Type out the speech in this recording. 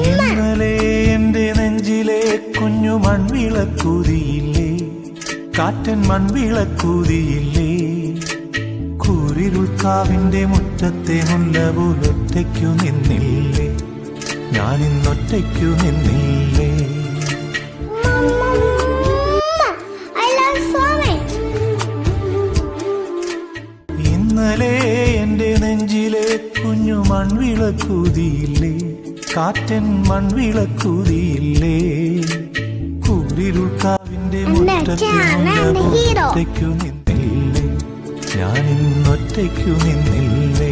ഇന്നലെ എന്റെ നെഞ്ചിലെ കുഞ്ഞു മൺവിളക്കൂതിയില്ലേ, കാറ്റൻ മൺവിളക്കൂതിയില്ലേ, കൂരിരുൾക്കാവിന്റെ മുറ്റത്തെ മുല്ല പോലൊറ്റയ്ക്കു നിന്നില്ലേ, ഞാനിന്നൊറ്റയ്ക്കു നിന്നില്ലേ. ഇന്നലെ എന്റെ നെഞ്ചിലെ കുഞ്ഞു മൺവിളക്കൂതിയില്ലേ, കാറ്റൻ മൺവിളക്കൂതിയില്ലേ, കൂരിരുൾക്കാവിന്റെ മുറ്റത്തെ മുല്ല പോലൊറ്റയ്ക്കു നിന്നില്ലേ, ഞാനിന്നൊറ്റയ്ക്കു നിന്നില്ലേ.